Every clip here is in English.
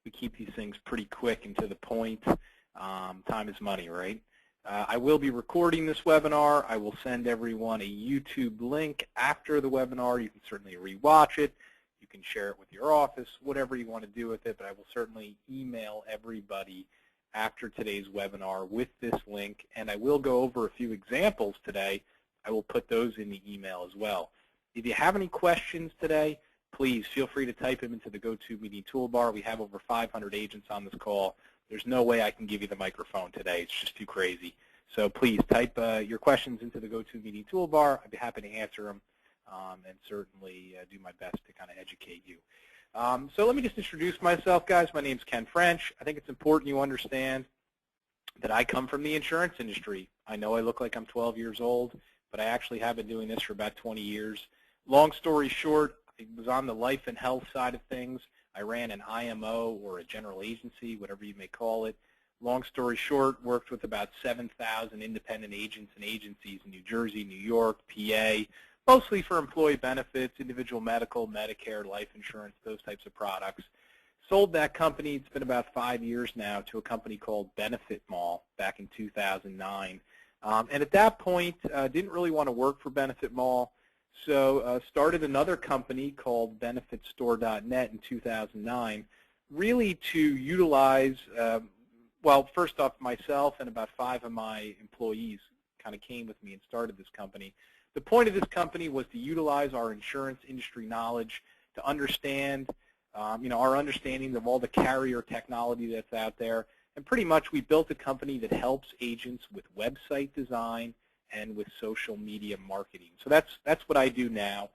We keep these things pretty quick and to the point. Time is money, right? I will be recording this webinar. I will send everyone a YouTube link after the webinar. You can certainly rewatch it. You can share it with your office, whatever you want to do with it, but I will certainly email everybody after today's webinar with this link, and I will go over a few examples today. I will put those in the email as well. If you have any questions today, please feel free to type them into the GoToMeeting toolbar. We have over 500 agents on this call. There's no way I can give you the microphone today. It's just too crazy. So please type your questions into the GoToMeeting toolbar. I'd be happy to answer them and certainly do my best to kind of educate you. So let me just introduce myself, guys. My name's Ken French. I think it's important you understand that I come from the insurance industry. I know I look like I'm 12 years old, but I actually have been doing this for about 20 years. Long story short, I was on the life and health side of things. I ran an IMO or a general agency, whatever you may call it. Long story short, worked with about 7,000 independent agents and agencies in New Jersey, New York, PA, mostly for employee benefits, individual medical, Medicare, life insurance, those types of products. Sold that company, it's been about 5 years now, to a company called Benefit Mall back in 2009. And at that point, didn't really want to work for Benefit Mall. So started another company called BenefitStore.net in 2009, really to utilize, well, first off, myself and about 5 of my employees kind of came with me and started this company. The point of this company was to utilize our insurance industry knowledge to understand, our understanding of all the carrier technology that's out there. And pretty much we built a company that helps agents with website design and with social media marketing. So that's what I do now.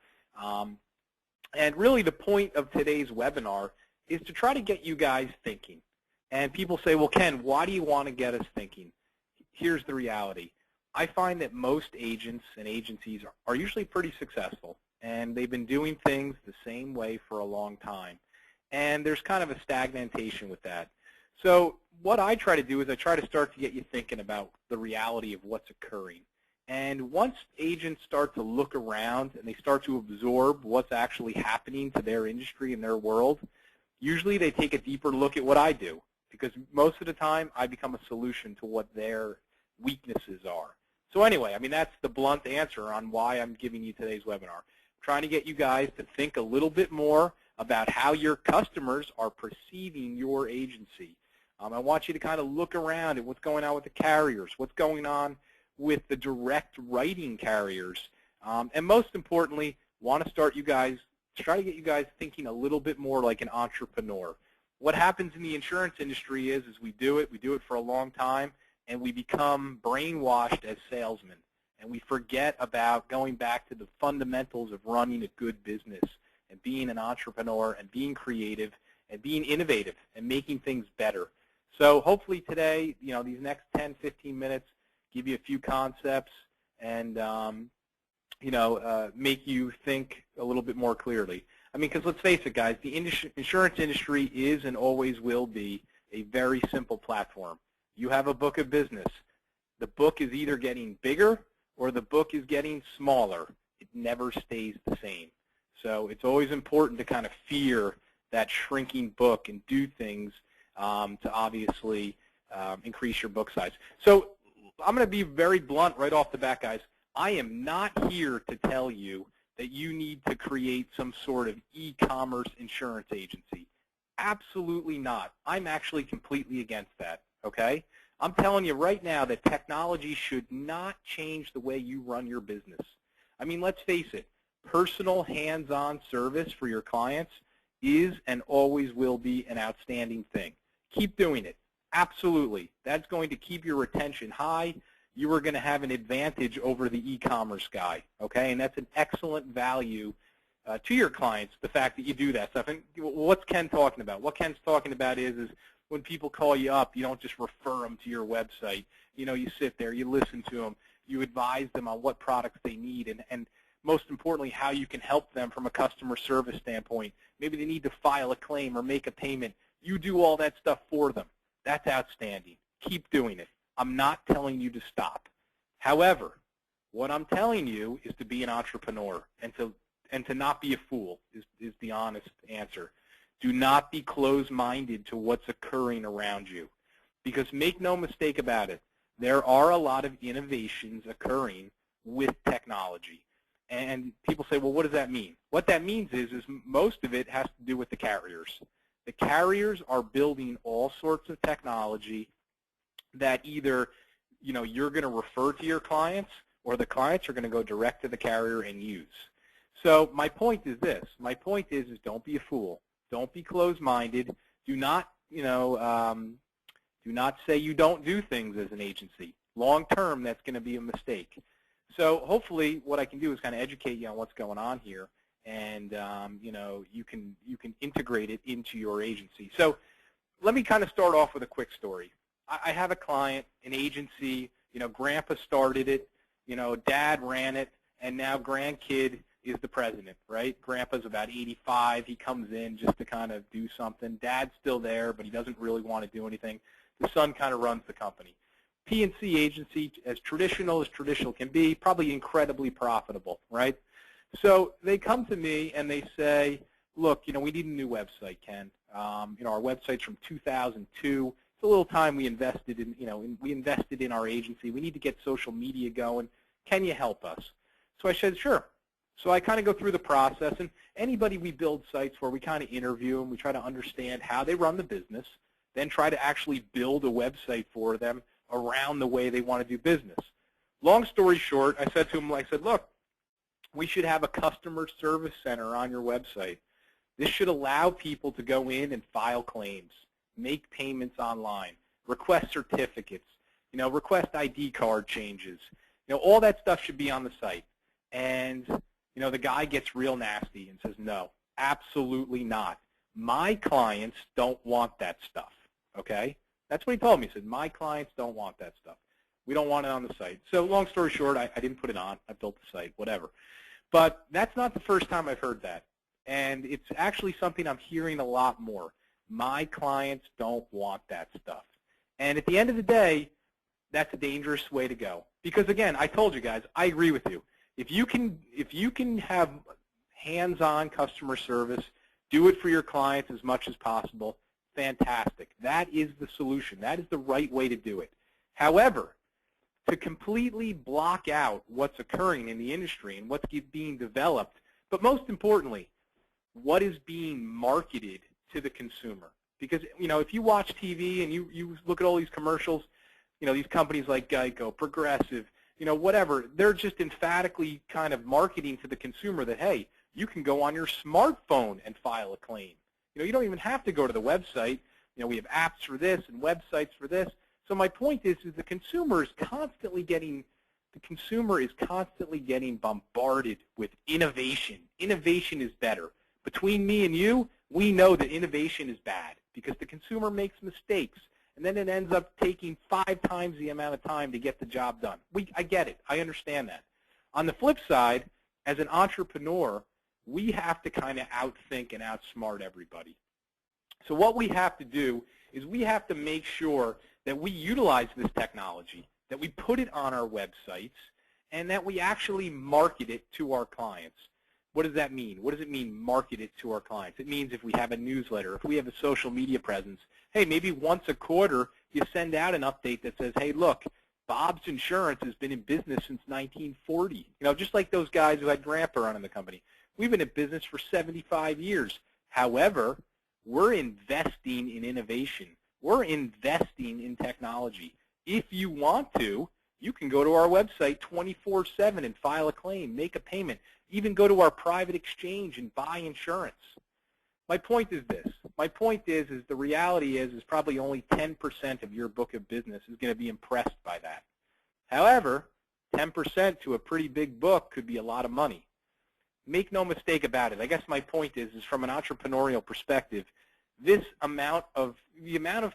And really the point of today's webinar is to try to get you guys thinking. And people say, well, Ken, why do you want to get us thinking? Here's the reality. I find that most agents and agencies are usually pretty successful, and they've been doing things the same way for a long time. And there's kind of a stagnation with that. So what I try to do is I try to start to get you thinking about the reality of what's occurring. And once agents start to look around and they start to absorb what's actually happening to their industry and their world, usually they take a deeper look at what I do, because most of the time I become a solution to what their weaknesses are. So anyway, I mean, that's the blunt answer on why I'm giving you today's webinar. I'm trying to get you guys to think a little bit more about how your customers are perceiving your agency. I want you to kind of look around at what's going on with the carriers, what's going on with the direct writing carriers, and most importantly, want to try to get you guys thinking a little bit more like an entrepreneur. What happens in the insurance industry is we do it for a long time, and we become brainwashed as salesmen, and we forget about going back to the fundamentals of running a good business and being an entrepreneur and being creative and being innovative and making things better. So hopefully today, these next 10, 15 minutes give you a few concepts and, make you think a little bit more clearly. I mean, because let's face it, guys, the insurance industry is and always will be a very simple platform. You have a book of business. The book is either getting bigger or the book is getting smaller. It never stays the same. So it's always important to kind of fear that shrinking book and do things to obviously increase your book size. So I'm going to be very blunt right off the bat, guys. I am not here to tell you that you need to create some sort of e-commerce insurance agency. Absolutely not. I'm actually completely against that, okay? I'm telling you right now that technology should not change the way you run your business. I mean, let's face it, personal hands-on service for your clients is and always will be an outstanding thing. Keep doing it. Absolutely. That's going to keep your retention high. You are going to have an advantage over the e-commerce guy, okay? And that's an excellent value to your clients, the fact that you do that stuff. And what's Ken talking about? What Ken's talking about is when people call you up, you don't just refer them to your website. You sit there, you listen to them, you advise them on what products they need, and most importantly, how you can help them from a customer service standpoint. Maybe they need to file a claim or make a payment. You do all that stuff for them. That's outstanding. Keep doing it. I'm not telling you to stop. However, what I'm telling you is to be an entrepreneur and to not be a fool is the honest answer. Do not be closed-minded to what's occurring around you. Because make no mistake about it, there are a lot of innovations occurring with technology. And people say, well, what does that mean? What that means is most of it has to do with the carriers. The carriers are building all sorts of technology that either you're going to refer to your clients or the clients are going to go direct to the carrier and use. So my point is this. My point is don't be a fool. Don't be closed-minded. Do not, do not say you don't do things as an agency. Long term, that's going to be a mistake. So hopefully what I can do is kind of educate you on what's going on here, and you can integrate it into your agency. So let me kind of start off with a quick story. I have a client, an agency, grandpa started it, dad ran it, and now grandkid is the president, right? Grandpa's about 85. He comes in just to kind of do something. Dad's still there, but he doesn't really want to do anything. The son kind of runs the company. P&C agency, as traditional can be, probably incredibly profitable, right? So they come to me and they say, look, we need a new website, Ken. Our website's from 2002. It's a little time we invested in, we invested in our agency. We need to get social media going. Can you help us? So I said, sure. So I kind of go through the process, and anybody we build sites for, we kind of interview them. We try to understand how they run the business, then try to actually build a website for them around the way they want to do business. Long story short, I said to them, look, we should have a customer service center on your website. This should allow people to go in and file claims, make payments online, request certificates, request ID card changes. All that stuff should be on the site. And the guy gets real nasty and says, no, absolutely not. My clients don't want that stuff, okay? That's what he told me. He said, my clients don't want that stuff. We don't want it on the site. So long story short, I didn't put it on. I built the site, whatever. But that's not the first time I've heard that. And it's actually something I'm hearing a lot more. My clients don't want that stuff. And at the end of the day, that's a dangerous way to go. Because again, I told you guys, I agree with you. If you can have hands-on customer service, do it for your clients as much as possible, fantastic. That is the solution. That is the right way to do it. However, to completely block out what's occurring in the industry and what's being developed, but most importantly, what is being marketed to the consumer. Because, if you watch TV and you look at all these commercials, these companies like Geico, Progressive, whatever, they're just emphatically kind of marketing to the consumer that, hey, you can go on your smartphone and file a claim. You don't even have to go to the website. We have apps for this and websites for this. So my point is the consumer is constantly getting bombarded with innovation. Innovation is better. Between me and you, we know that innovation is bad because the consumer makes mistakes. And then it ends up taking 5 times the amount of time to get the job done. I get it. I understand that. On the flip side, as an entrepreneur, we have to kind of outthink and outsmart everybody. So what we have to do is we have to make sure that we utilize this technology, that we put it on our websites, and that we actually market it to our clients. What does that mean? What does it mean, market it to our clients? It means if we have a newsletter, if we have a social media presence, hey, maybe once a quarter you send out an update that says, hey, look, Bob's Insurance has been in business since 1940. Just like those guys who had Grandpa running the company. We've been in business for 75 years. However, we're investing in innovation. We're investing in technology. If you want to, you can go to our website 24/7 and file a claim, make a payment, even go to our private exchange and buy insurance. My point is this. My point is the reality is probably only 10% of your book of business is going to be impressed by that. However, 10% to a pretty big book could be a lot of money. Make no mistake about it. I guess my point is from an entrepreneurial perspective, the amount of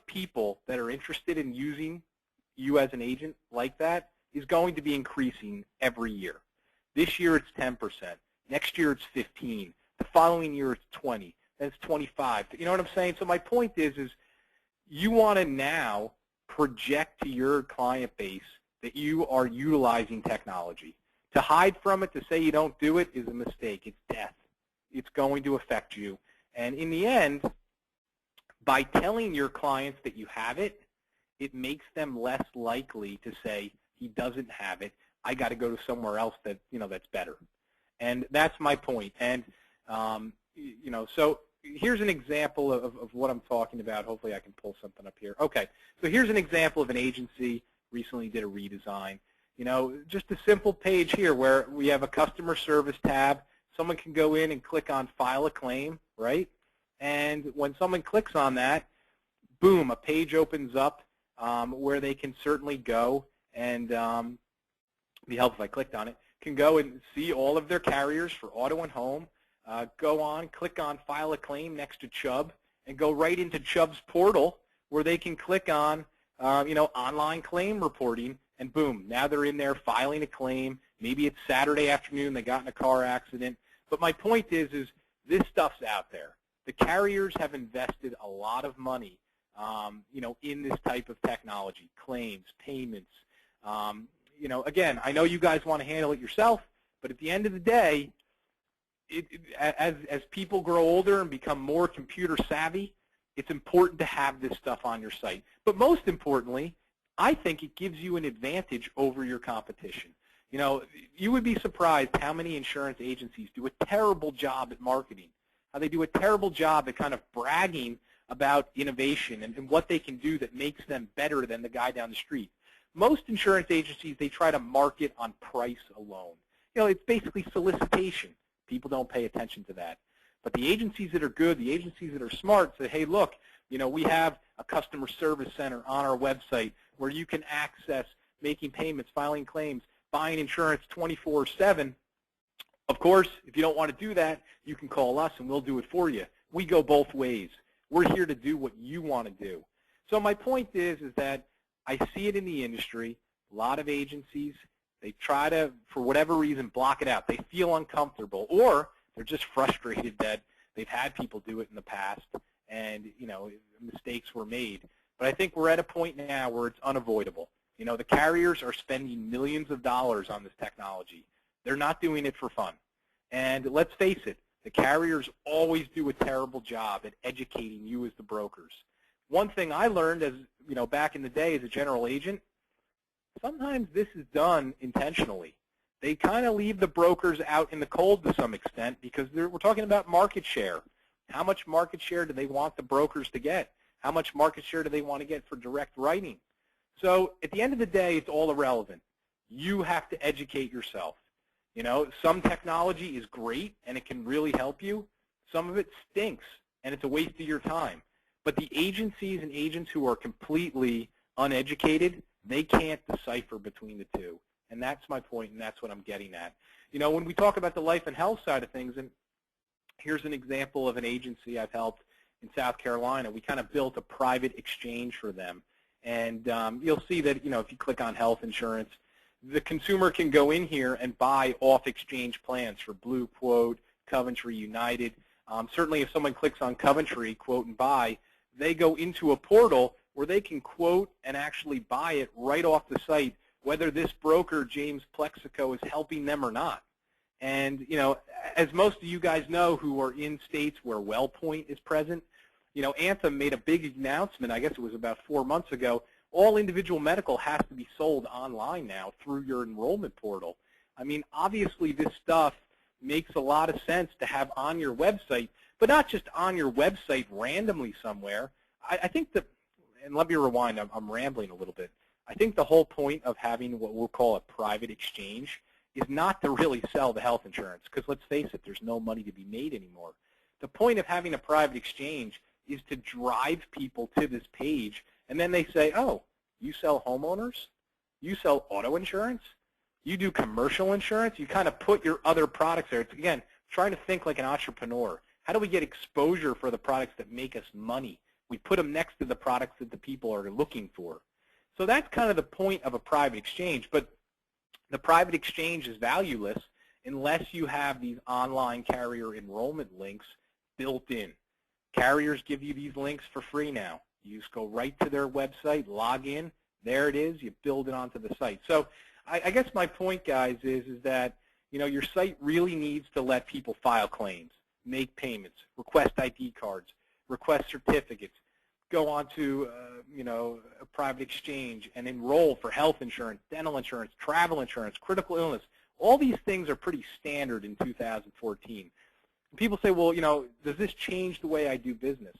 people that are interested in using you as an agent like that is going to be increasing every year. This year it's 10%. Next year it's 15. The following year it's 20. Then it's 25. You know what I'm saying? So my point is you want to now project to your client base that you are utilizing technology. To hide from it, to say you don't do it is a mistake. It's death. It's going to affect you. And in the end, by telling your clients that you have it, it makes them less likely to say, he doesn't have it, I got to go to somewhere else that, that's better. And that's my point. And, so here's an example of what I'm talking about. Hopefully I can pull something up here. Okay, so here's an example of an agency recently did a redesign. Just a simple page here where we have a customer service tab. Someone can go in and click on file a claim, right? And when someone clicks on that, boom, a page opens up where they can certainly go and it'd be helpful if I clicked on it, can go and see all of their carriers for auto and home, go on, click on file a claim next to Chubb, and go right into Chubb's portal where they can click on online claim reporting, and boom, now they're in there filing a claim. Maybe it's Saturday afternoon, they got in a car accident. But my point is this stuff's out there. The carriers have invested a lot of money, in this type of technology, claims, payments. Again, I know you guys want to handle it yourself, but at the end of the day, as people grow older and become more computer savvy, it's important to have this stuff on your site. But most importantly, I think it gives you an advantage over your competition. You would be surprised how many insurance agencies do a terrible job at marketing, how they do a terrible job at kind of bragging about innovation and what they can do that makes them better than the guy down the street. Most insurance agencies, they try to market on price alone. It's basically solicitation. People don't pay attention to that. But the agencies that are good, the agencies that are smart say, hey, look, we have a customer service center on our website where you can access making payments, filing claims, buying insurance 24/7. Of course, if you don't want to do that, you can call us and we'll do it for you. We go both ways. We're here to do what you want to do. So my point is that I see it in the industry. A lot of agencies, they try to, for whatever reason, block it out. They feel uncomfortable, or they're just frustrated that they've had people do it in the past and, mistakes were made. But I think we're at a point now where it's unavoidable. The carriers are spending millions of dollars on this technology. They're not doing it for fun. And let's face it, the carriers always do a terrible job at educating you as the brokers. One thing I learned as, back in the day as a general agent, sometimes this is done intentionally. They kind of leave the brokers out in the cold to some extent because we're talking about market share. How much market share do they want the brokers to get? How much market share do they want to get for direct writing? So at the end of the day, it's all irrelevant. You have to educate yourself. Some technology is great and it can really help you. Some of it stinks and it's a waste of your time. But the agencies and agents who are completely uneducated, they can't decipher between the two. And that's my point, and that's what I'm getting at. When we talk about the life and health side of things, and here's an example of an agency I've helped in South Carolina. We kind of built a private exchange for them. And you'll see that, if you click on health insurance, the consumer can go in here and buy off-exchange plans for Blue Quote, Coventry, United. Certainly if someone clicks on Coventry, quote and buy, they go into a portal where they can quote and actually buy it right off the site, whether this broker, James Plexico, is helping them or not. And, as most of you guys know who are in states where WellPoint is present, Anthem made a big announcement, I guess it was about 4 months ago, all individual medical has to be sold online now through your enrollment portal. I mean, obviously this stuff makes a lot of sense to have on your website, but not just on your website randomly somewhere. I think that, and let me rewind, I'm rambling a little bit. I think the whole point of having what we'll call a private exchange is not to really sell the health insurance, because let's face it, there's no money to be made anymore. The point of having a private exchange is to drive people to this page, and then they say, oh, you sell homeowners? You sell auto insurance? You do commercial insurance? You kind of put your other products there. It's, again, trying to think like an entrepreneur. How do we get exposure for the products that make us money? We put them next to the products that the people are looking for. So that's kind of the point of a private exchange, but the private exchange is valueless unless you have these online carrier enrollment links built in. Carriers give you these links for free now. You just go right to their website, log in, there it is, you build it onto the site. So I guess my point, guys, is that your site really needs to let people file claims. make payments, request ID cards, request certificates, go on to a private exchange and enroll for health insurance, dental insurance, travel insurance, critical illness. All these things are pretty standard in 2014. People say, well, does this change the way I do business?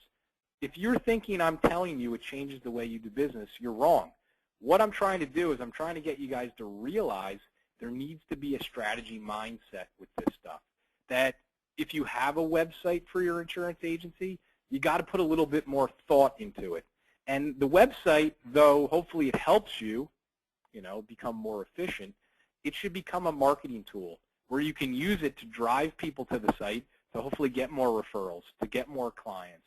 If you're thinking I'm telling you it changes the way you do business, you're wrong. What I'm trying to do is I'm trying to get you guys to realize there needs to be a strategy mindset with this stuff. That if you have a website for your insurance agency, you got to put a little bit more thought into it. And the website, though hopefully it helps you, become more efficient, it should become a marketing tool where you can use it to drive people to the site to hopefully get more referrals, to get more clients.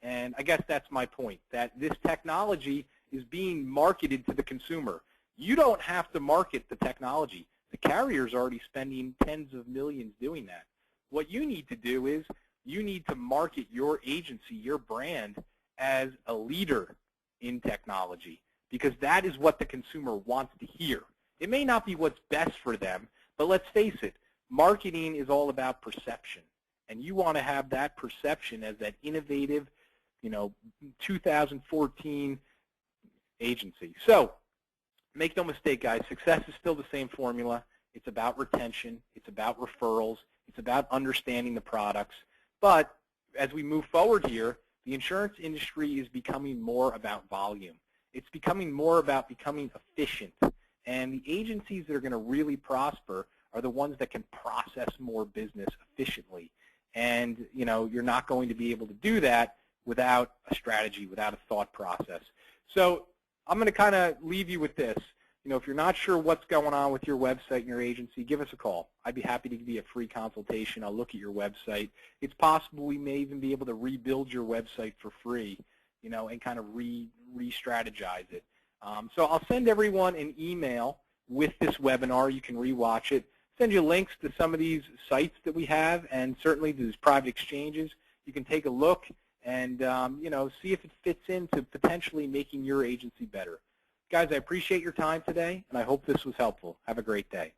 And I guess that's my point, that this technology is being marketed to the consumer. You don't have to market the technology. The carrier's already spending tens of millions doing that. What you need to do is you need to market your agency, your brand, as a leader in technology, because that is what the consumer wants to hear. It may not be what's best for them, but let's face it, marketing is all about perception. And you want to have that perception as that innovative, 2014 agency. So make no mistake, guys, success is still the same formula. It's about retention. It's about referrals. It's about understanding the products. But as we move forward here, the insurance industry is becoming more about volume. It's becoming more about becoming efficient. And the agencies that are going to really prosper are the ones that can process more business efficiently. And, you're not going to be able to do that without a strategy, without a thought process. So I'm going to kind of leave you with this. If you're not sure what's going on with your website and your agency, give us a call. I'd be happy to give you a free consultation. I'll look at your website. It's possible we may even be able to rebuild your website for free, and kind of re-strategize it. So I'll send everyone an email with this webinar. You can rewatch it. Send you links to some of these sites that we have, and certainly these private exchanges. You can take a look and see if it fits into potentially making your agency better. Guys, I appreciate your time today, and I hope this was helpful. Have a great day. Bye.